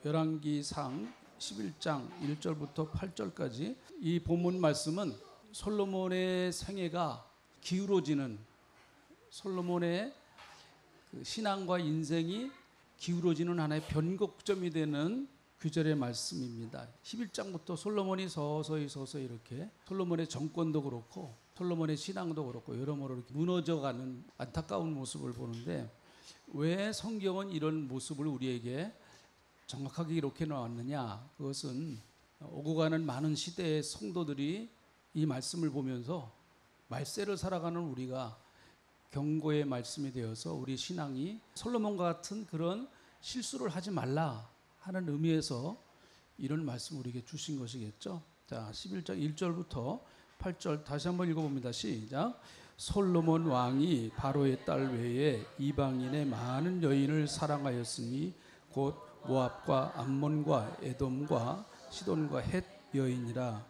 열왕기상 11장 1절부터 8절까지 이 본문 말씀은 솔로몬의 생애가 기울어지는, 솔로몬의 그 신앙과 인생이 기울어지는 하나의 변곡점이 되는 구절의 말씀입니다. 11장부터 솔로몬이 서서히 이렇게 솔로몬의 정권도 그렇고 솔로몬의 신앙도 그렇고 여러모로 이렇게 무너져가는 안타까운 모습을 보는데, 왜 성경은 이런 모습을 우리에게 정확하게 이렇게 나왔느냐? 그것은 오고 가는 많은 시대의 성도들이 이 말씀을 보면서 말세를 살아가는 우리가 경고의 말씀이 되어서 우리 신앙이 솔로몬과 같은 그런 실수를 하지 말라 하는 의미에서 이런 말씀을 우리에게 주신 것이겠죠. 자, 11장 1절부터 8절 다시 한번 읽어봅니다. 시작. 솔로몬 왕이 바로의 딸 외에 이방인의 많은 여인을 사랑하였으니 곧 모압과 암몬과 에돔과 시돈과 헷 여인이라.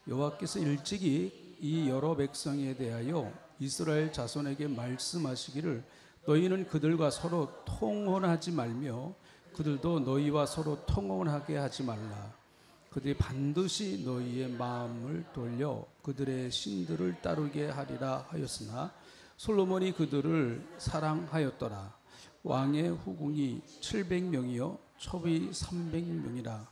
여호와께서 일찍이 이 여러 백성에 대하여 이스라엘 자손에게 말씀하시기를 너희는 그들과 서로 통혼하지 말며 그들도 너희와 서로 통혼하게 하지 말라. 그들이 반드시 너희의 마음을 돌려 그들의 신들을 따르게 하리라 하였으나 솔로몬이 그들을 사랑하였더라. 왕의 후궁이 700명이요 첩이 300명이라.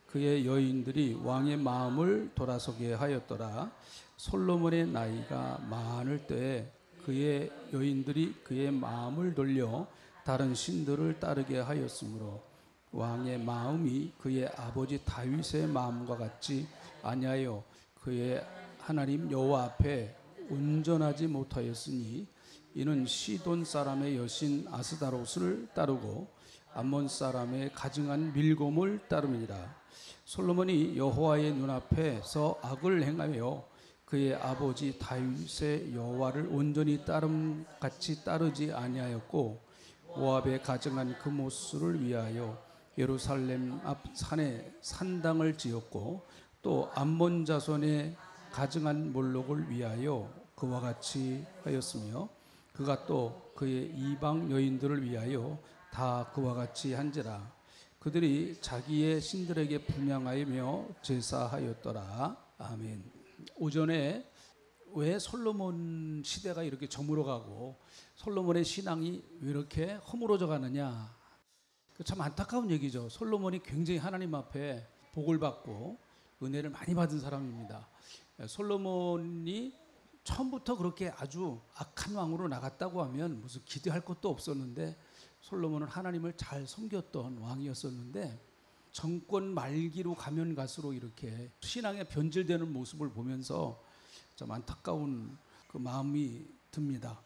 그의 여인들이 왕의 마음을 돌아서게 하였더라. 솔로몬의 나이가 많을 때에 그의 여인들이 그의 마음을 돌려 다른 신들을 따르게 하였으므로 왕의 마음이 그의 아버지 다윗의 마음과 같지 아니하여 그의 하나님 여호와 앞에 온전하지 못하였으니 이는 시돈 사람의 여신 아스다롯을 따르고 암몬 사람의 가증한 밀곰을 따름이니라. 솔로몬이 여호와의 눈앞에서 악을 행하여 그의 아버지 다윗의 여호와를 온전히 따름같이 따르지 아니하였고 모압에 가증한 그모스를 위하여 예루살렘 앞 산에 산당을 지었고 또 암몬 자손의 가증한 몰록을 위하여 그와 같이 하였으며 그가 또 그의 이방 여인들을 위하여 다 그와 같이 한지라. 그들이 자기의 신들에게 분향하며 제사하였더라. 아멘. 오전에 왜 솔로몬 시대가 이렇게 저물어가고 솔로몬의 신앙이 왜 이렇게 허물어져 가느냐, 참 안타까운 얘기죠. 솔로몬이 굉장히 하나님 앞에 복을 받고 은혜를 많이 받은 사람입니다. 솔로몬이 처음부터 그렇게 아주 악한 왕으로 나갔다고 하면 무슨 기대할 것도 없었는데, 솔로몬은 하나님을 잘 섬겼던 왕이었었는데 정권 말기로 가면 갈수록 이렇게 신앙에 변질되는 모습을 보면서 좀 안타까운 그 마음이 듭니다.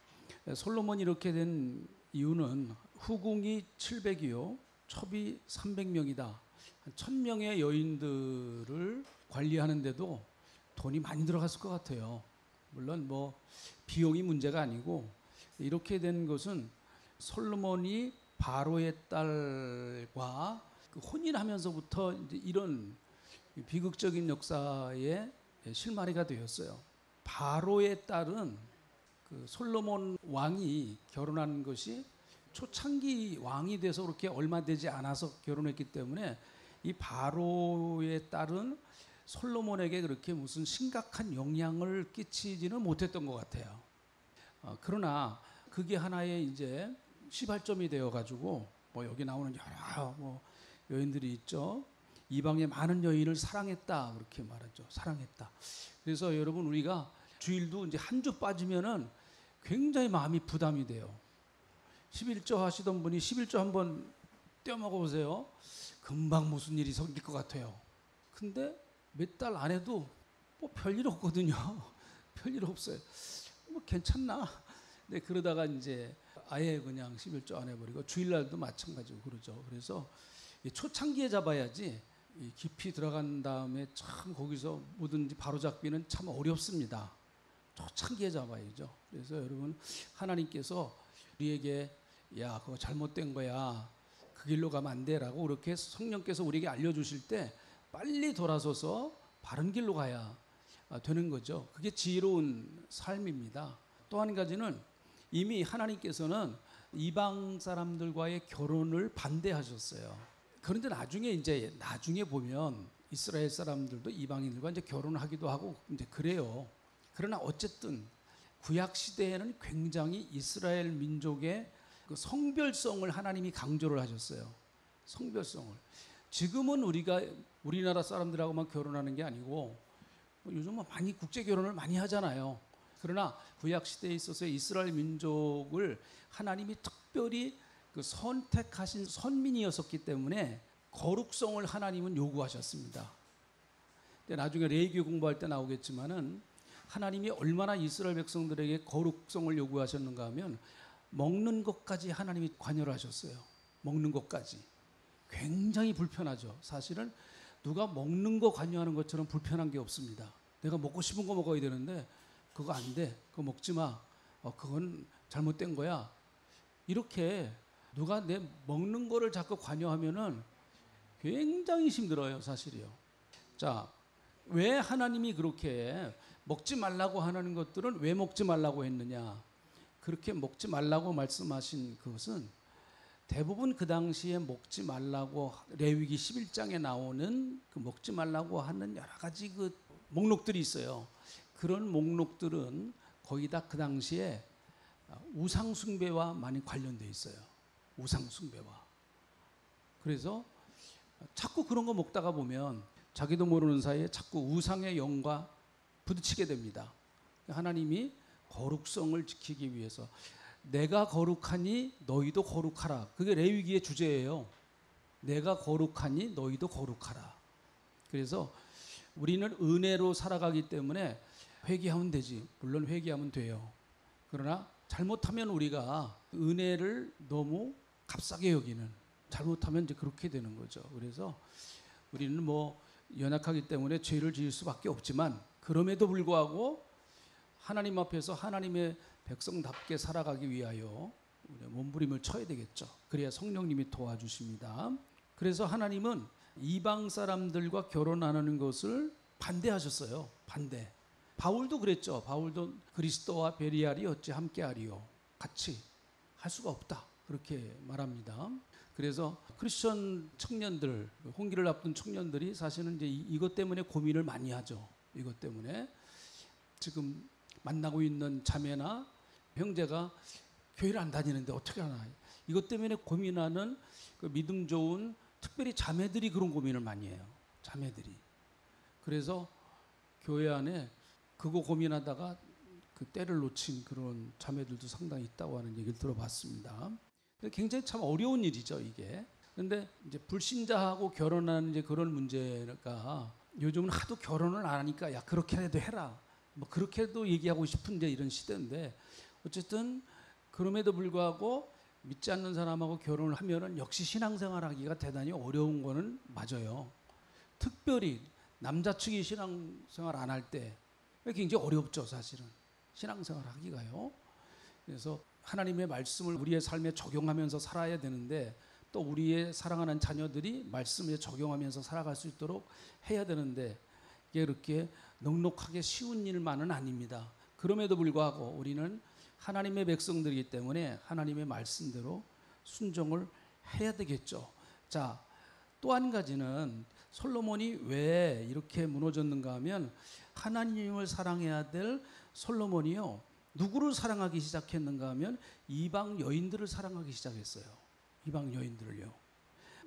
솔로몬이 이렇게 된 이유는 후궁이 700이요 첩이 300명이다. 한 1000명의 여인들을 관리하는데도 돈이 많이 들어갔을 것 같아요. 물론 뭐 비용이 문제가 아니고, 이렇게 된 것은 솔로몬이 바로의 딸과 그 혼인하면서부터 이제 이런 비극적인 역사의 실마리가 되었어요. 바로의 딸은 그 솔로몬 왕이 결혼한 것이 초창기 왕이 돼서 그렇게 얼마 되지 않아서 결혼했기 때문에 이 바로의 딸은 솔로몬에게 그렇게 무슨 심각한 영향을 끼치지는 못했던 것 같아요. 그러나 그게 하나의 이제 시발점이 되어가지고 뭐 여기 나오는 여러 뭐 여인들이 있죠. 이방의 많은 여인을 사랑했다 그렇게 말하죠. 사랑했다. 그래서 여러분 우리가 주일도 이제 한 주 빠지면은 굉장히 마음이 부담이 돼요. 11조 하시던 분이 11조 한번 떼어먹어 보세요. 금방 무슨 일이 생길 것 같아요. 근데 몇 달 안 해도 뭐 별일 없거든요. 별일 없어요. 뭐 괜찮나? 네, 그러다가 이제 아예 그냥 11조 안 해버리고 주일날도 마찬가지고 그러죠. 그래서 초창기에 잡아야지 깊이 들어간 다음에 참 거기서 뭐든지 바로잡기는 참 어렵습니다. 초창기에 잡아야죠. 그래서 여러분 하나님께서 우리에게 야 그거 잘못된 거야, 그 길로 가면 안 돼라고 그렇게 성령께서 우리에게 알려주실 때 빨리 돌아서서 바른 길로 가야 되는 거죠. 그게 지혜로운 삶입니다. 또 한 가지는 이미 하나님께서는 이방 사람들과의 결혼을 반대하셨어요. 그런데 나중에 보면 이스라엘 사람들도 이방인들과 이제 결혼하기도 하고 이제 그래요. 그러나 어쨌든 구약 시대에는 굉장히 이스라엘 민족의 그 성별성을 하나님이 강조를 하셨어요. 성별성을. 지금은 우리나라 사람들하고만 결혼하는 게 아니고 요즘은 많이 국제 결혼을 많이 하잖아요. 그러나 구약 시대에 있어서 이스라엘 민족을 하나님이 특별히 그 선택하신 선민이었었기 때문에 거룩성을 하나님은 요구하셨습니다. 근데 나중에 레위기 공부할 때 나오겠지만은 하나님이 얼마나 이스라엘 백성들에게 거룩성을 요구하셨는가 하면 먹는 것까지 하나님이 관여를 하셨어요. 먹는 것까지. 굉장히 불편하죠. 사실은 누가 먹는 거 관여하는 것처럼 불편한 게 없습니다. 내가 먹고 싶은 거 먹어야 되는데 그거 안 돼. 그거 먹지 마. 그건 잘못된 거야. 이렇게 누가 내 먹는 거를 자꾸 관여하면은 굉장히 힘들어요, 사실이요. 자, 왜 하나님이 그렇게 먹지 말라고 하는 것들은 왜 먹지 말라고 했느냐? 그렇게 먹지 말라고 말씀하신 그것은 대부분 그 당시에 먹지 말라고 레위기 11장에 나오는 그 먹지 말라고 하는 여러 가지 그 목록들이 있어요. 그런 목록들은 거의 다 그 당시에 우상 숭배와 많이 관련돼 있어요. 우상 숭배와. 그래서 자꾸 그런 거 먹다가 보면 자기도 모르는 사이에 자꾸 우상의 영과 부딪히게 됩니다. 하나님이 거룩성을 지키기 위해서 내가 거룩하니 너희도 거룩하라. 그게 레위기의 주제예요. 내가 거룩하니 너희도 거룩하라. 그래서 우리는 은혜로 살아가기 때문에 회개하면 되지. 물론 회개하면 돼요. 그러나 잘못하면 우리가 은혜를 너무 값싸게 여기는, 잘못하면 이제 그렇게 되는 거죠. 그래서 우리는 뭐 연약하기 때문에 죄를 지을 수밖에 없지만 그럼에도 불구하고 하나님 앞에서 하나님의 백성답게 살아가기 위하여 몸부림을 쳐야 되겠죠. 그래야 성령님이 도와주십니다. 그래서 하나님은 이방 사람들과 결혼하는 것을 반대하셨어요. 반대. 바울도 그랬죠. 바울도 그리스도와 베리알이 어찌 함께하리요. 같이 할 수가 없다. 그렇게 말합니다. 그래서 크리스천 청년들, 혼기를 앞둔 청년들이 사실은 이제 이것 때문에 고민을 많이 하죠. 이것 때문에 지금 만나고 있는 자매나 형제가 교회를 안 다니는데 어떻게 하나. 이것 때문에 고민하는 그 믿음 좋은 특별히 자매들이 그런 고민을 많이 해요. 자매들이. 그래서 교회 안에 그거 고민하다가 그 때를 놓친 그런 자매들도 상당히 있다고 하는 얘기를 들어봤습니다. 굉장히 참 어려운 일이죠, 이게. 그런데 이제 불신자하고 결혼하는 이제 그런 문제가 요즘은 하도 결혼을 안 하니까 야, 그렇게라도 해라. 뭐 그렇게도 얘기하고 싶은 이제 이런 시대인데 어쨌든 그럼에도 불구하고 믿지 않는 사람하고 결혼을 하면은 역시 신앙생활하기가 대단히 어려운 거는 맞아요. 특별히 남자 측이 신앙생활 안 할 때 굉장히 어렵죠, 사실은. 신앙생활 하기가요. 그래서 하나님의 말씀을 우리의 삶에 적용하면서 살아야 되는데 또 우리의 사랑하는 자녀들이 말씀에 적용하면서 살아갈 수 있도록 해야 되는데 이게 그렇게 넉넉하게 쉬운 일만은 아닙니다. 그럼에도 불구하고 우리는 하나님의 백성들이기 때문에 하나님의 말씀대로 순종을 해야 되겠죠. 자, 또 한 가지는 솔로몬이 왜 이렇게 무너졌는가 하면 하나님을 사랑해야 될 솔로몬이요. 누구를 사랑하기 시작했는가 하면 이방 여인들을 사랑하기 시작했어요. 이방 여인들을요.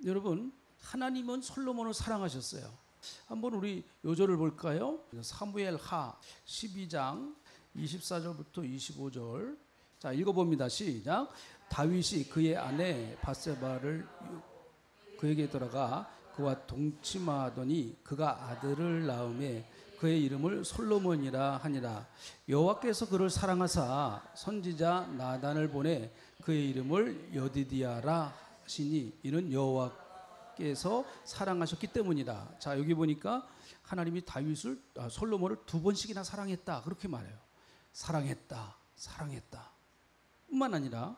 여러분, 하나님은 솔로몬을 사랑하셨어요. 한번 우리 요절을 볼까요? 사무엘 하 12장 24절부터 25절. 자, 읽어봅니다. 시작. 다윗이 그의 아내 바세바를 그에게 들어가 그와 동침하더니 그가 아들을 낳음에 그의 이름을 솔로몬이라 하니라. 여호와께서 그를 사랑하사 선지자 나단을 보내 그의 이름을 여디디아라 하시니 이는 여호와께서 사랑하셨기 때문이다. 자, 여기 보니까 하나님이 솔로몬을 두 번씩이나 사랑했다. 그렇게 말해요. 사랑했다. 뿐만 아니라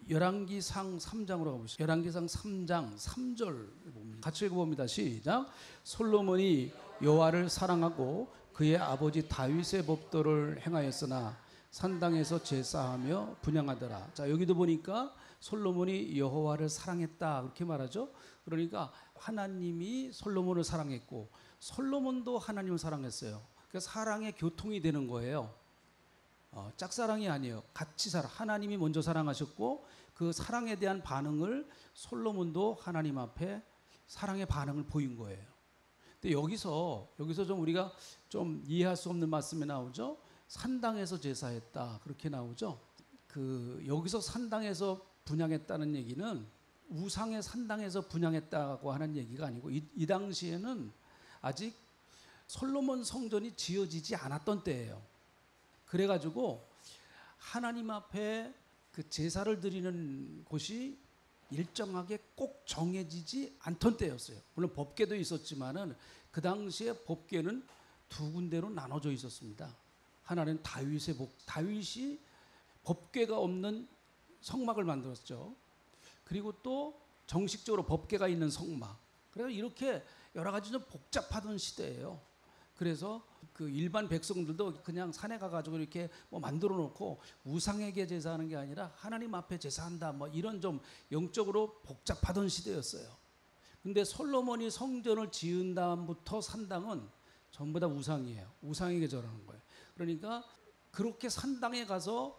열왕기상 3장으로 가보시죠. 열왕기상 3장 3절 같이 읽어봅니다. 시작. 솔로몬이 여호와를 사랑하고 그의 아버지 다윗의 법도를 행하였으나 산당에서 제사하며 분향하더라. 자, 여기도 보니까 솔로몬이 여호와를 사랑했다 그렇게 말하죠. 그러니까 하나님이 솔로몬을 사랑했고 솔로몬도 하나님을 사랑했어요. 그래서 사랑의 교통이 되는 거예요. 짝사랑이 아니에요. 같이 하나님이 먼저 사랑하셨고 그 사랑에 대한 반응을 솔로몬도 하나님 앞에 사랑의 반응을 보인 거예요. 근데 여기서 좀 우리가 좀 이해할 수 없는 말씀이 나오죠. 산당에서 제사했다 그렇게 나오죠. 여기서 산당에서 분향했다는 얘기는 우상의 산당에서 분향했다고 하는 얘기가 아니고 이 당시에는 아직 솔로몬 성전이 지어지지 않았던 때예요. 그래가지고 하나님 앞에 그 제사를 드리는 곳이 일정하게 꼭 정해지지 않던 때였어요. 물론 법궤도 있었지만은 그 당시에 법궤는 두 군데로 나눠져 있었습니다. 하나는 다윗이 법궤가 없는 성막을 만들었죠. 그리고 또 정식적으로 법궤가 있는 성막. 그래서 이렇게 여러 가지 좀 복잡하던 시대예요. 그래서 그 일반 백성들도 그냥 산에 가가지고 이렇게 뭐 만들어 놓고 우상에게 제사하는 게 아니라 하나님 앞에 제사한다 뭐 이런 좀 영적으로 복잡하던 시대였어요. 근데 솔로몬이 성전을 지은 다음부터 산당은 전부 다 우상이에요. 우상에게 절하는 거예요. 그러니까 그렇게 산당에 가서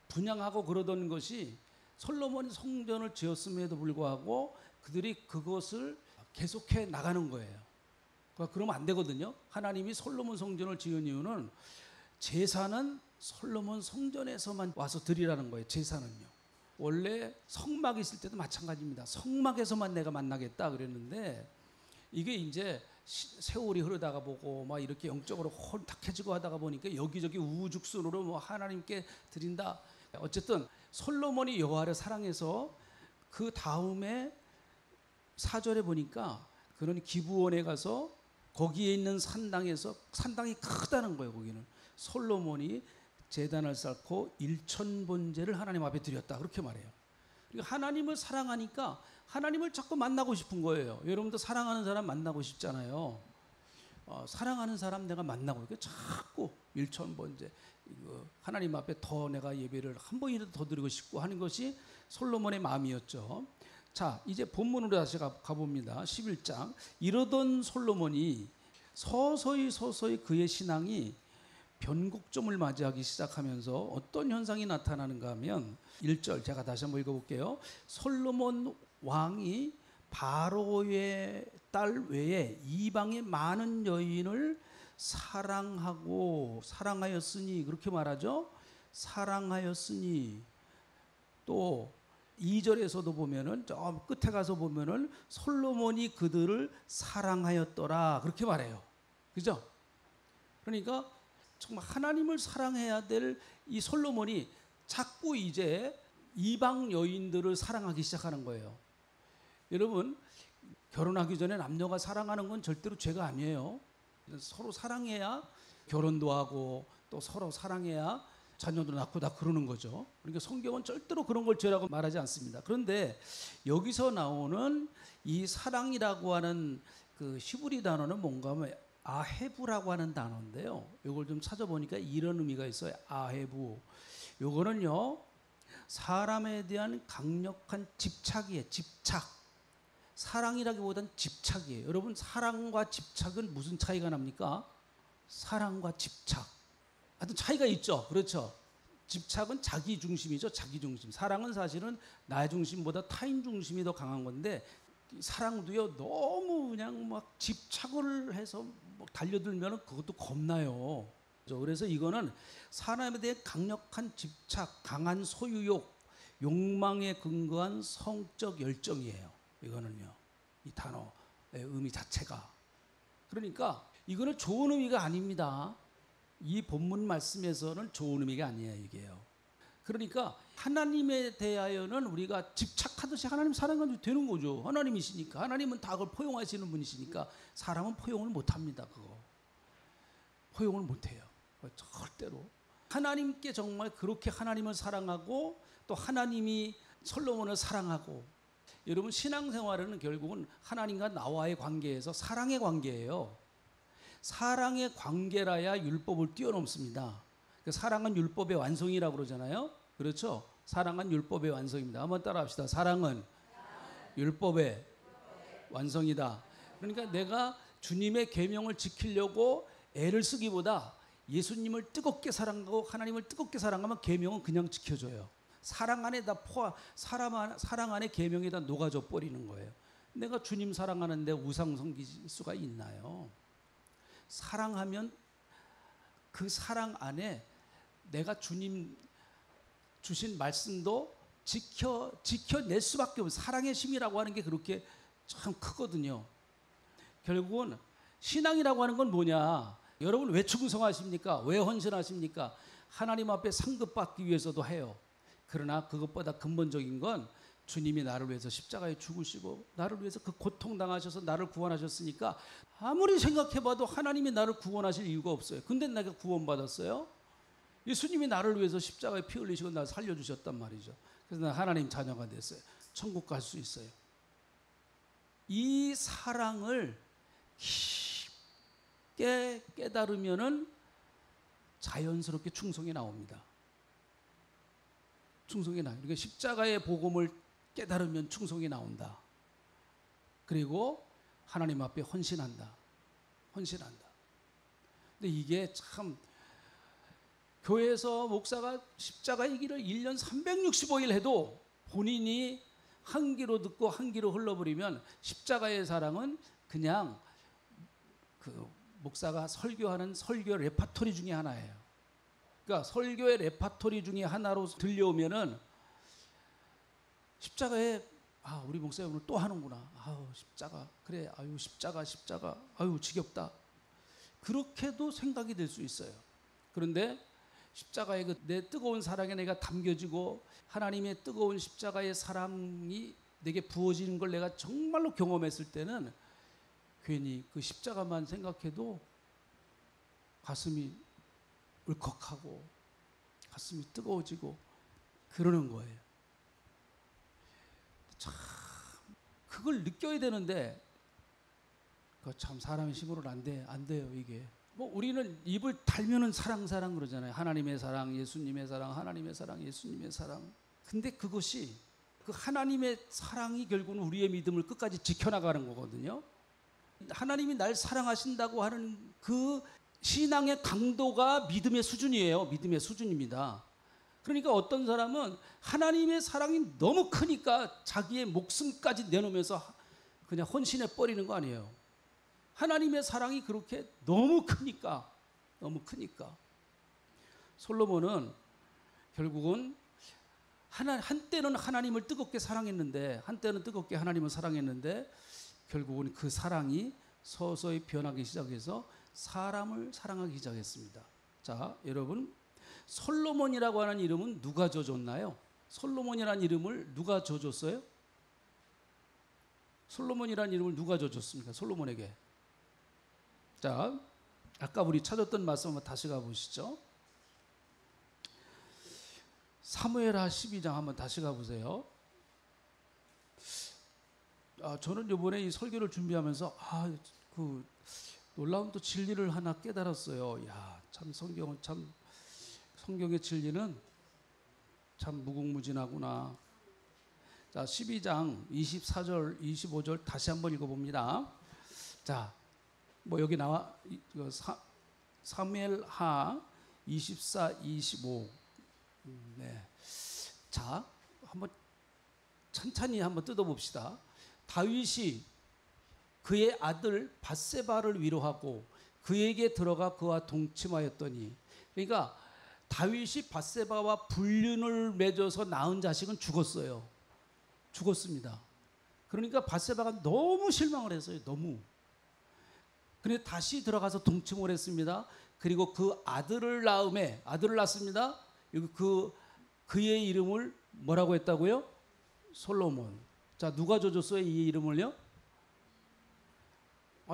분향하고 그러던 것이 솔로몬이 성전을 지었음에도 불구하고 그들이 그것을 계속해 나가는 거예요. 그러면 안 되거든요. 하나님이 솔로몬 성전을 지은 이유는 제사는 솔로몬 성전에서만 와서 드리라는 거예요. 제사는요. 원래 성막이 있을 때도 마찬가지입니다. 성막에서만 내가 만나겠다 그랬는데 이게 이제 세월이 흐르다가 보고 막 이렇게 영적으로 혼탁해지고 하다가 보니까 여기저기 우후죽순으로 뭐 하나님께 드린다. 어쨌든 솔로몬이 여호와를 사랑해서 그 다음에 4절에 보니까 그는 기브온에 가서 거기에 있는 산당이 크다는 거예요. 거기는 솔로몬이 제단을 쌓고 1000번제를 하나님 앞에 드렸다 그렇게 말해요. 그러니까 하나님을 사랑하니까 하나님을 자꾸 만나고 싶은 거예요. 여러분도 사랑하는 사람 만나고 싶잖아요. 사랑하는 사람 내가 만나고 이렇게 자꾸 1000번제 하나님 앞에 더 내가 예배를 한 번이라도 더 드리고 싶고 하는 것이 솔로몬의 마음이었죠. 자, 이제 본문으로 다시 가봅니다. 11장. 이러던 솔로몬이 서서히 그의 신앙이 변곡점을 맞이하기 시작하면서 어떤 현상이 나타나는가 하면 1절 제가 다시 한번 읽어볼게요. 솔로몬 왕이 바로의 딸 외에 이방의 많은 여인을 사랑하였으니 그렇게 말하죠. 사랑하였으니 또 2절에서도 보면은 저 끝에 가서 보면은 솔로몬이 그들을 사랑하였더라 그렇게 말해요. 그죠? 그러니까 정말 하나님을 사랑해야 될 이 솔로몬이 자꾸 이제 이방 여인들을 사랑하기 시작하는 거예요. 여러분 결혼하기 전에 남녀가 사랑하는 건 절대로 죄가 아니에요. 서로 사랑해야 결혼도 하고 또 서로 사랑해야 자녀도 낳고 다 그러는 거죠. 그러니까 성경은 절대로 그런 걸 죄라고 말하지 않습니다. 그런데 여기서 나오는 이 사랑이라고 하는 그 히브리 단어는 뭔가 하면 아헤브라고 하는 단어인데요. 이걸 좀 찾아보니까 이런 의미가 있어요. 아헤브. 요거는요. 사람에 대한 강력한 집착이에요. 집착. 사랑이라기보다는 집착이에요. 여러분 사랑과 집착은 무슨 차이가 납니까? 사랑과 집착. 하여튼 차이가 있죠. 그렇죠. 집착은 자기 중심이죠. 자기 중심. 사랑은 사실은 나 중심보다 타인 중심이 더 강한 건데 사랑도요 너무 그냥 막 집착을 해서 막 달려들면 그것도 겁나요. 그래서 이거는 사람에 대해 강력한 집착, 강한 소유욕, 욕망에 근거한 성적 열정이에요. 이거는요. 이 단어의 의미 자체가. 그러니까 이거는 좋은 의미가 아닙니다. 이 본문 말씀에서는 좋은 의미가 아니에요. 이게요. 그러니까 하나님에 대하여는 우리가 집착하듯이 하나님 사랑하면 되는 거죠. 하나님이시니까. 하나님은 다 그걸 포용하시는 분이시니까 사람은 포용을 못합니다. 그거 포용을 못해요. 절대로. 하나님께 정말 그렇게 하나님을 사랑하고 또 하나님이 솔로몬을 사랑하고 여러분 신앙생활은 결국은 하나님과 나와의 관계에서 사랑의 관계예요. 사랑의 관계라야 율법을 뛰어넘습니다. 사랑은 율법의 완성이라고 그러잖아요. 그렇죠? 사랑은 율법의 완성입니다. 한번 따라합시다. 사랑은 율법의 완성이다. 그러니까 내가 주님의 계명을 지키려고 애를 쓰기보다 예수님을 뜨겁게 사랑하고 하나님을 뜨겁게 사랑하면 계명은 그냥 지켜줘요. 사랑 안에 다 사랑 안에 계명이 다 녹아져 버리는 거예요. 내가 주님 사랑하는데 우상 섬길 수가 있나요? 사랑하면 그 사랑 안에 내가 주님 주신 말씀도 지켜낼 수밖에 없어요. 사랑의 심이라고 하는 게 그렇게 참 크거든요. 결국은 신앙이라고 하는 건 뭐냐? 여러분 왜 충성하십니까? 왜 헌신하십니까? 하나님 앞에 상급받기 위해서도 해요. 그러나 그것보다 근본적인 건 주님이 나를 위해서 십자가에 죽으시고 나를 위해서 그 고통당하셔서 나를 구원하셨으니까 아무리 생각해봐도 하나님이 나를 구원하실 이유가 없어요. 근데 내가 구원받았어요? 예수님이 나를 위해서 십자가에 피 흘리시고 나를 살려주셨단 말이죠. 그래서 난 하나님 자녀가 됐어요. 천국 갈 수 있어요. 이 사랑을 깊게 깨달으면은 자연스럽게 충성이 나옵니다. 충성이 나요. 그러니까 십자가의 복음을 깨달으면 충성이 나온다. 그리고 하나님 앞에 헌신한다. 헌신한다. 근데 이게 참 교회에서 목사가 십자가 얘기를 1년 365일 해도 본인이 한 귀로 듣고 한 귀로 흘러버리면 십자가의 사랑은 그냥 그 목사가 설교하는 설교 레파토리 중에 하나예요. 그러니까 설교의 레파토리 중에 하나로 들려오면은 십자가에 우리 목사님 오늘 또 하는구나. 십자가 그래. 십자가 지겹다. 그렇게도 생각이 될 수 있어요. 그런데 십자가의 내 뜨거운 사랑에 내가 담겨지고 하나님의 뜨거운 십자가의 사랑이 내게 부어지는 걸 내가 정말로 경험했을 때는 괜히 그 십자가만 생각해도 가슴이 울컥하고 가슴이 뜨거워지고 그러는 거예요. 참 그걸 느껴야 되는데 참 사람의 힘으로는 안 돼요 이게. 우리는 입을 달면은 사랑 그러잖아요. 하나님의 사랑, 예수님의 사랑, 하나님의 사랑, 예수님의 사랑. 근데 그것이 그 하나님의 사랑이 결국은 우리의 믿음을 끝까지 지켜나가는 거거든요. 하나님이 날 사랑하신다고 하는 그 신앙의 강도가 믿음의 수준이에요. 믿음의 수준입니다. 그러니까 어떤 사람은 하나님의 사랑이 너무 크니까 자기의 목숨까지 내놓으면서 그냥 헌신해 버리는 거 아니에요. 하나님의 사랑이 그렇게 너무 크니까 솔로몬은 결국은 한때는 하나님을 뜨겁게 사랑했는데 결국은 그 사랑이 서서히 변하기 시작해서 사람을 사랑하기 시작했습니다. 자, 여러분 솔로몬이라고 하는 이름은 누가 줘줬나요? 솔로몬이라는 이름을 누가 줘줬어요? 솔로몬이라는 이름을 누가 줘줬습니까? 솔로몬에게. 자, 아까 우리 찾았던 말씀 한번 다시 가보시죠. 사무엘하 12장 한번 다시 가보세요. 저는 이번에 이 설교를 준비하면서 그 놀라운 또 진리를 하나 깨달았어요. 참 성경의 진리는 참 무궁무진하구나. 자, 12장 24절, 25절 다시 한번 읽어봅니다. 자, 여기 나와 사무엘하 24, 25. 네. 자, 한번 천천히 한번 뜯어봅시다. 다윗이 그의 아들 밧세바를 위로하고 그에게 들어가 그와 동침하였더니, 그러니까 다윗이 밧세바와 불륜을 맺어서 낳은 자식은 죽었습니다. 그러니까 밧세바가 너무 실망을 했어요. 너무. 그런데 다시 들어가서 동침을 했습니다. 그리고 그 아들을 낳습니다. 그의 이름을 뭐라고 했다고요? 솔로몬. 자, 누가 줘줬어요? 이 이름을요?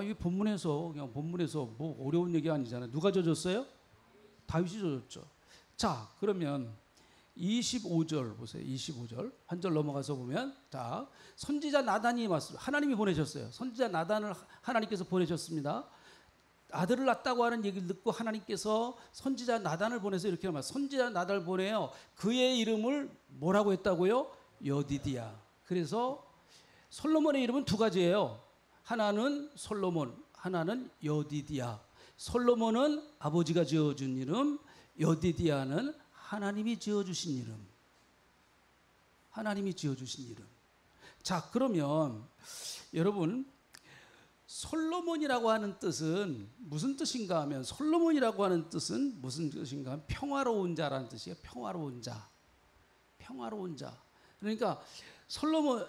이 본문에서 뭐 어려운 얘기 아니잖아요. 누가 줘줬어요? 다윗이 줘줬죠. 자, 그러면 25절 보세요. 25절 한 절 넘어가서 보면, 자, 선지자 나단이 왔어요. 하나님이 보내셨어요. 선지자 나단을 하나님께서 보내셨습니다. 아들을 낳았다고 하는 얘기를 듣고 하나님께서 선지자 나단을 보내서 이렇게 말해요. 선지자 나단을 보내요. 그의 이름을 뭐라고 했다고요? 여디디야. 그래서 솔로몬의 이름은 두 가지예요. 하나는 솔로몬, 하나는 여디디야. 솔로몬은 아버지가 지어준 이름, 여디디야는 하나님이 지어주신 이름. 하나님이 지어주신 이름. 자, 그러면 여러분, 솔로몬이라고 하는 뜻은 무슨 뜻인가 하면, 솔로몬이라고 하는 뜻은 무슨 뜻인가 하면 평화로운 자라는 뜻이에요. 평화로운 자. 평화로운 자. 그러니까 솔로몬,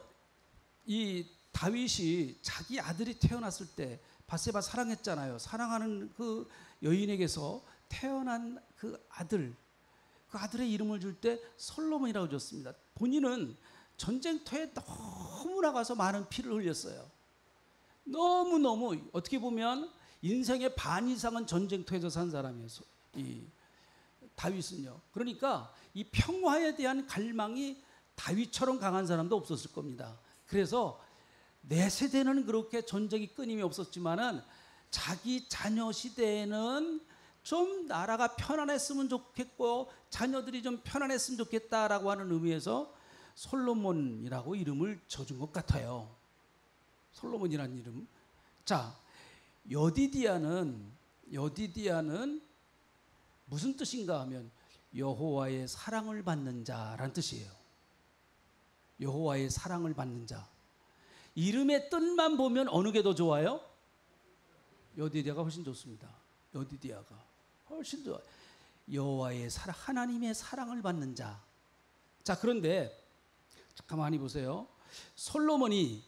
이 다윗이 자기 아들이 태어났을 때 바세바 사랑했잖아요. 사랑하는 그 여인에게서 태어난 그 아들의 이름을 줄 때 솔로몬이라고 줬습니다. 본인은 전쟁터에 너무 나가서 많은 피를 흘렸어요. 너무너무 어떻게 보면 인생의 반 이상은 전쟁터에서 산 사람이에요. 이 다윗은요. 그러니까 이 평화에 대한 갈망이 다윗처럼 강한 사람도 없었을 겁니다. 그래서 내 세대는 그렇게 전쟁이 끊임이 없었지만은 자기 자녀 시대에는 좀 나라가 편안했으면 좋겠고 자녀들이 좀 편안했으면 좋겠다라고 하는 의미에서 솔로몬이라고 이름을 져준 것 같아요. 솔로몬이라는 이름. 자, 여디디야는 무슨 뜻인가 하면 여호와의 사랑을 받는 자라는 뜻이에요. 여호와의 사랑을 받는 자. 이름의 뜻만 보면 어느 게 더 좋아요? 여디디야가 훨씬 좋습니다. 여디디야가 훨씬 좋아요. 여호와의 사랑, 하나님의 사랑을 받는 자. 자, 그런데 가만히 보세요. 솔로몬이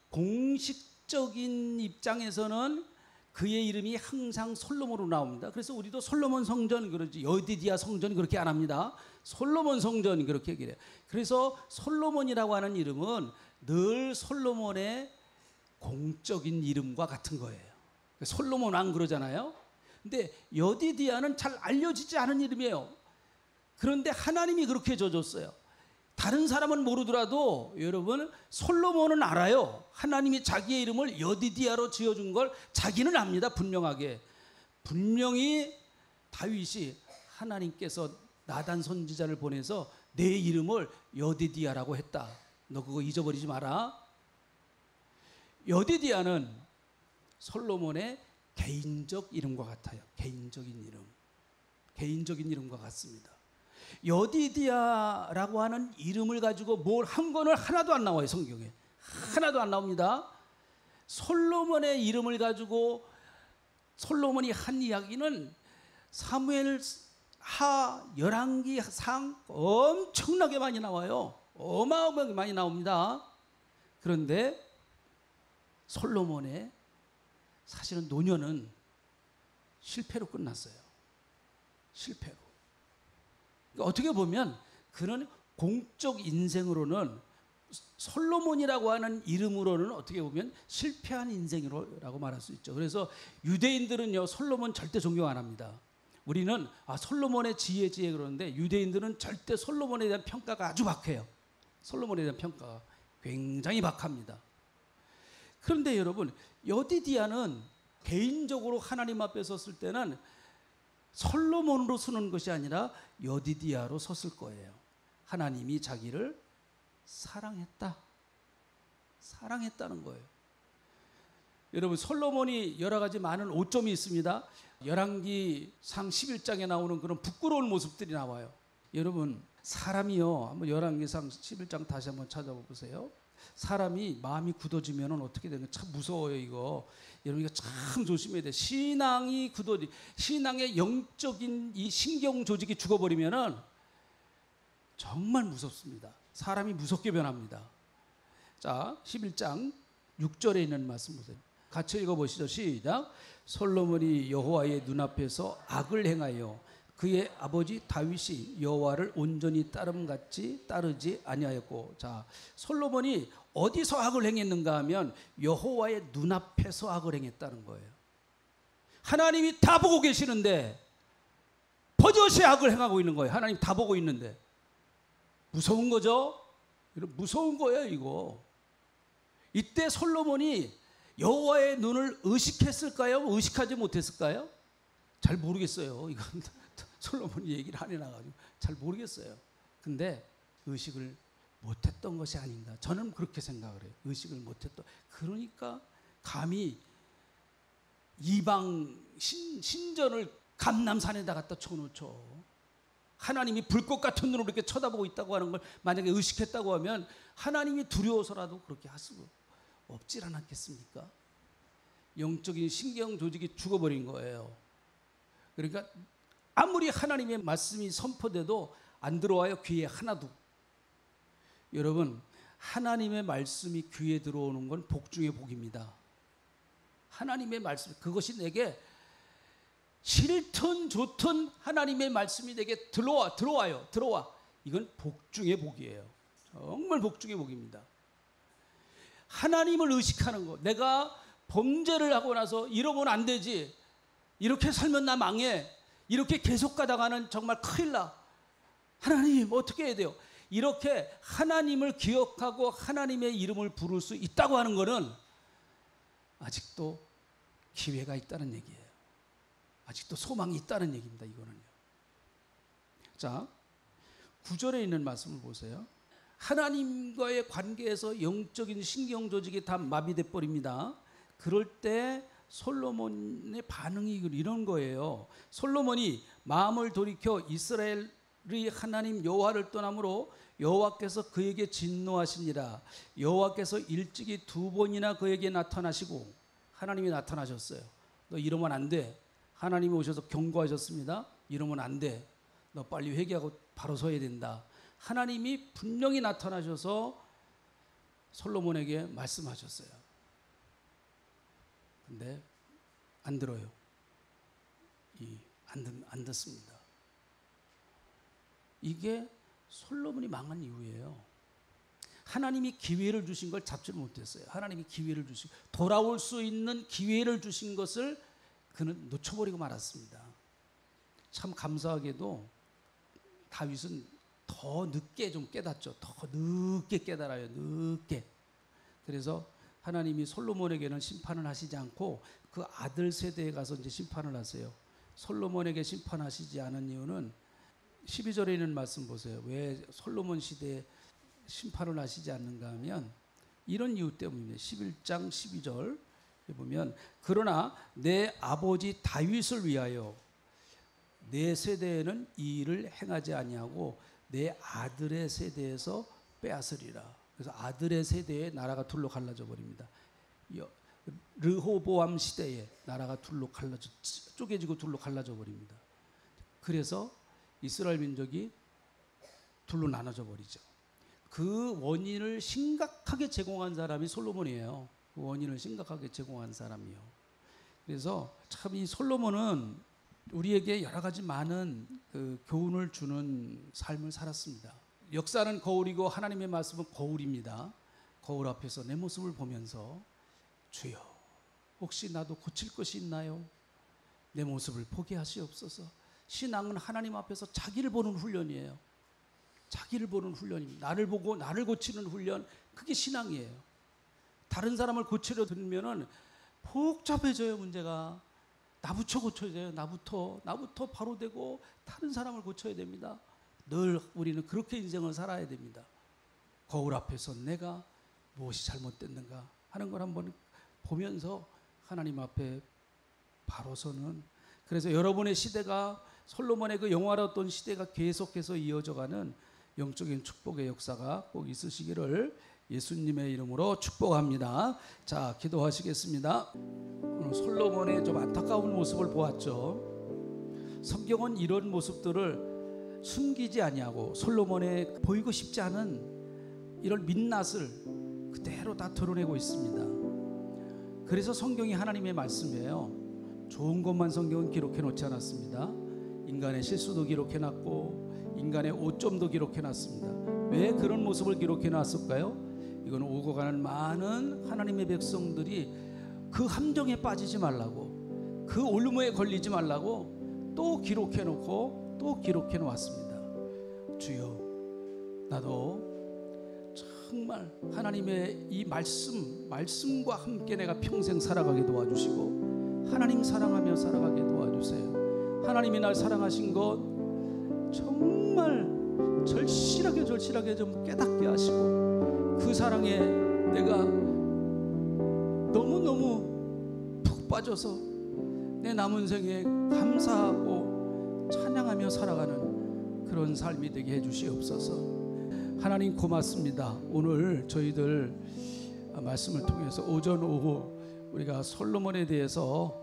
공식적인 입장에서는 그의 이름이 항상 솔로몬으로 나옵니다. 그래서 우리도 솔로몬 성전 그러지, 여디디야 성전 그렇게 안 합니다. 솔로몬 성전 그렇게 얘기해요. 그래서 솔로몬이라고 하는 이름은 늘 솔로몬의 공적인 이름과 같은 거예요. 솔로몬 왕 그러잖아요. 근데 여디디야는 잘 알려지지 않은 이름이에요. 그런데 하나님이 그렇게 져줬어요. 다른 사람은 모르더라도 여러분 솔로몬은 알아요. 하나님이 자기의 이름을 여디디야로 지어준 걸 자기는 압니다. 분명하게. 분명히 다윗이 하나님께서 나단 선지자를 보내서 내 이름을 여디디야라고 했다. 너 그거 잊어버리지 마라. 여디디야는 솔로몬의 개인적 이름과 같아요. 개인적인 이름과 같습니다. 여디디야라고 하는 이름을 가지고 뭘 한 거는 하나도 안 나와요. 성경에 하나도 안 나옵니다. 솔로몬의 이름을 가지고 솔로몬이 한 이야기는 사무엘 하, 열왕기 상 엄청나게 많이 나와요. 어마어마하게 많이 나옵니다. 그런데 솔로몬의 사실은 노년은 실패로 끝났어요. 실패로. 그러니까 어떻게 보면 그는 공적 인생으로는 솔로몬이라고 하는 이름으로는 어떻게 보면 실패한 인생이라고 말할 수 있죠. 그래서 유대인들은요 솔로몬 절대 존경 안 합니다. 우리는 솔로몬의 지혜 그러는데 유대인들은 절대 솔로몬에 대한 평가가 아주 박해요. 솔로몬에 대한 평가가 굉장히 박합니다. 그런데 여러분 여디디야는 개인적으로 하나님 앞에 섰을 때는 솔로몬으로 서는 것이 아니라 여디디야로 섰을 거예요. 하나님이 자기를 사랑했다는 거예요. 여러분 솔로몬이 여러 가지 많은 오점이 있습니다. 열왕기상 11장에 나오는 그런 부끄러운 모습들이 나와요. 여러분 사람이요, 한번 열왕기상 11장 다시 한번 찾아보세요. 사람이 마음이 굳어지면 어떻게 되는 참 무서워요. 이거 여러분 이거 참 조심해야 돼. 신앙이 굳어지, 신앙의 영적인 이 신경 조직이 죽어버리면은 정말 무섭습니다. 사람이 무섭게 변합니다. 자, 11장 6절에 있는 말씀 보세요. 같이 읽어보시죠. 시작. 솔로몬이 여호와의 눈앞에서 악을 행하여 그의 아버지 다윗이 여호와를 온전히 따름같이 따르지 아니하였고. 자, 솔로몬이 어디서 악을 행했는가 하면 여호와의 눈앞에서 악을 행했다는 거예요. 하나님이 다 보고 계시는데 버젓이 악을 행하고 있는 거예요. 하나님 다 보고 있는데. 무서운 거죠? 무서운 거예요 이거. 이때 솔로몬이 여호와의 눈을 의식했을까요? 의식하지 못했을까요? 잘 모르겠어요. 이건 솔로몬이 얘기를 안 해놔가지고 잘 모르겠어요. 근데 의식을 못했던 것이 아닌가. 저는 그렇게 생각을 해요. 의식을 못했던. 그러니까 감히 이방 신전을 감람산에다 갖다 쳐놓죠. 하나님이 불꽃 같은 눈으로 이렇게 쳐다보고 있다고 하는 걸 만약에 의식했다고 하면 하나님이 두려워서라도 그렇게 할 수 없지 않았겠습니까? 영적인 신경 조직이 죽어버린 거예요. 그러니까 아무리 하나님의 말씀이 선포돼도 안 들어와요. 귀에 하나도. 여러분, 하나님의 말씀이 귀에 들어오는 건 복 중에 복입니다. 하나님의 말씀, 그것이 내게 싫든 좋든 하나님의 말씀이 내게 들어와요. 이건 복 중에 복이에요. 정말 복 중에 복입니다. 하나님을 의식하는 것. 내가 범죄를 하고 나서 이러면 안 되지. 이렇게 살면 나 망해. 이렇게 계속 가다가는 정말 큰일 나. 하나님 어떻게 해야 돼요? 이렇게 하나님을 기억하고 하나님의 이름을 부를 수 있다고 하는 것은 아직도 기회가 있다는 얘기예요. 아직도 소망이 있다는 얘기입니다. 이거는요. 자, 9절에 있는 말씀을 보세요. 하나님과의 관계에서 영적인 신경 조직이 다 마비돼 버립니다. 그럴 때 솔로몬의 반응이 이런 거예요. 솔로몬이 마음을 돌이켜 이스라엘의 하나님 여호와를 떠남으로 여호와께서 그에게 진노하시니라. 여호와께서 일찍이 2번이나 그에게 나타나시고, 하나님이 나타나셨어요. 너 이러면 안 돼. 하나님이 오셔서 경고하셨습니다. 이러면 안 돼. 너 빨리 회개하고 바로 서야 된다. 하나님이 분명히 나타나셔서 솔로몬에게 말씀하셨어요. 근데 안 들어요. 안 듣습니다. 이게 솔로몬이 망한 이유예요. 하나님이 기회를 주신 걸 잡지를 못했어요. 하나님이 기회를 주신, 돌아올 수 있는 기회를 주신 것을 그는 놓쳐버리고 말았습니다. 참 감사하게도 다윗은 더 늦게 좀 깨닫죠. 더 늦게 깨달아요. 늦게. 그래서 하나님이 솔로몬에게는 심판을 하시지 않고 그 아들 세대에 가서 이제 심판을 하세요. 솔로몬에게 심판하시지 않은 이유는 12절에 있는 말씀 보세요. 왜 솔로몬 시대에 심판을 하시지 않는가 하면 이런 이유 때문입니다. 11장 12절 보면, 그러나 내 아버지 다윗을 위하여 내 세대에는 이 일을 행하지 아니하고 내 아들의 세대에서 빼앗으리라. 그래서 아들의 세대에 나라가 둘로 갈라져 버립니다. 르호보암 시대에 나라가 둘로 쪼개지고 둘로 갈라져 버립니다. 그래서 이스라엘 민족이 둘로 나눠져 버리죠. 그 원인을 심각하게 제공한 사람이 솔로몬이에요. 그 원인을 심각하게 제공한 사람이요. 그래서 참 이 솔로몬은 우리에게 여러 가지 많은 그 교훈을 주는 삶을 살았습니다. 역사는 거울이고 하나님의 말씀은 거울입니다. 거울 앞에서 내 모습을 보면서 주여, 혹시 나도 고칠 것이 있나요? 내 모습을 포기하시옵소서. 신앙은 하나님 앞에서 자기를 보는 훈련이에요. 자기를 보는 훈련입니다. 나를 보고 나를 고치는 훈련, 그게 신앙이에요. 다른 사람을 고치려 들면은 복잡해져요. 문제가 나부터 고쳐야 돼요. 나부터 바로 되고 다른 사람을 고쳐야 됩니다. 늘 우리는 그렇게 인생을 살아야 됩니다. 거울 앞에서 내가 무엇이 잘못됐는가 하는 걸 한번 보면서 하나님 앞에 바로 서는, 그래서 여러분의 시대가 솔로몬의 그 영화로웠던 시대가 계속해서 이어져가는 영적인 축복의 역사가 꼭 있으시기를 예수님의 이름으로 축복합니다. 자, 기도하시겠습니다. 오늘 솔로몬의 좀 안타까운 모습을 보았죠. 성경은 이런 모습들을 숨기지 아니하고 솔로몬의 보이고 싶지 않은 이런 민낯을 그대로 다 드러내고 있습니다. 그래서 성경이 하나님의 말씀이에요. 좋은 것만 성경은 기록해 놓지 않았습니다. 인간의 실수도 기록해 놨고 인간의 오점도 기록해 놨습니다. 왜 그런 모습을 기록해 놨을까요? 이건 오고 가는 많은 하나님의 백성들이 그 함정에 빠지지 말라고, 그 올무에 걸리지 말라고 또 기록해 놓고 또 기록해 놓았습니다. 주여, 나도 정말 하나님의 이 말씀과 함께 내가 평생 살아가게 도와주시고 하나님 사랑하며 살아가게 도와주세요. 하나님이 날 사랑하신 것 정말 절실하게 좀 깨닫게 하시고 그 사랑에 내가 너무너무 푹 빠져서 내 남은 생에 감사하고 찬양하며 살아가는 그런 삶이 되게 해주시옵소서. 하나님 고맙습니다. 오늘 저희들 말씀을 통해서 오전 오후 우리가 솔로몬에 대해서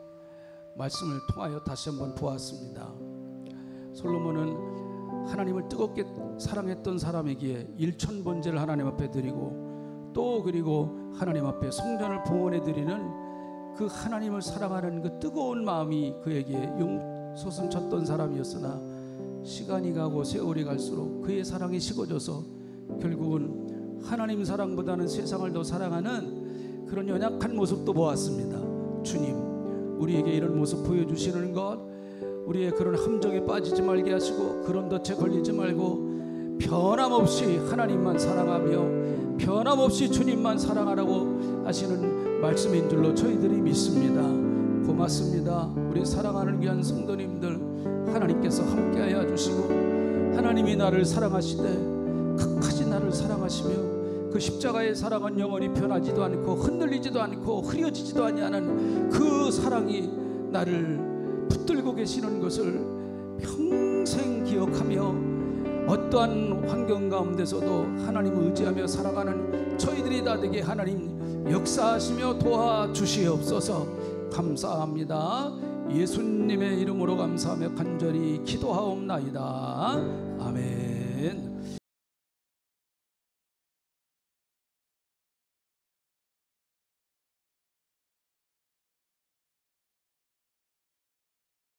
말씀을 통하여 다시 한번 보았습니다. 솔로몬은 하나님을 뜨겁게 사랑했던 사람이기에 일천번제를 하나님 앞에 드리고 또 그리고 하나님 앞에 성전을 봉헌해 드리는 그 하나님을 사랑하는 그 뜨거운 마음이 그에게 용솟음쳤던 사람이었으나 시간이 가고 세월이 갈수록 그의 사랑이 식어져서 결국은 하나님 사랑보다는 세상을 더 사랑하는 그런 연약한 모습도 보았습니다. 주님, 우리에게 이런 모습 보여주시는 것, 우리의 그런 함정에 빠지지 말게 하시고 그런 덫에 걸리지 말고 변함없이 하나님만 사랑하며 변함없이 주님만 사랑하라고 하시는 말씀인 줄로 저희들이 믿습니다. 고맙습니다. 우리 사랑하는 귀한 성도님들 하나님께서 함께하여 주시고 하나님이 나를 사랑하시되 끝까지 나를 사랑하시며 그 십자가의 사랑은 영원히 변하지도 않고 흔들리지도 않고 흐려지지도 아니하는 그 사랑이 나를 붙들고 계시는 것을 평생 기억하며 어떠한 환경 가운데서도 하나님을 의지하며 살아가는 저희들이 다 되게 하나님 역사하시며 도와주시옵소서. 감사합니다. 예수님의 이름으로 감사하며 간절히 기도하옵나이다. 아멘.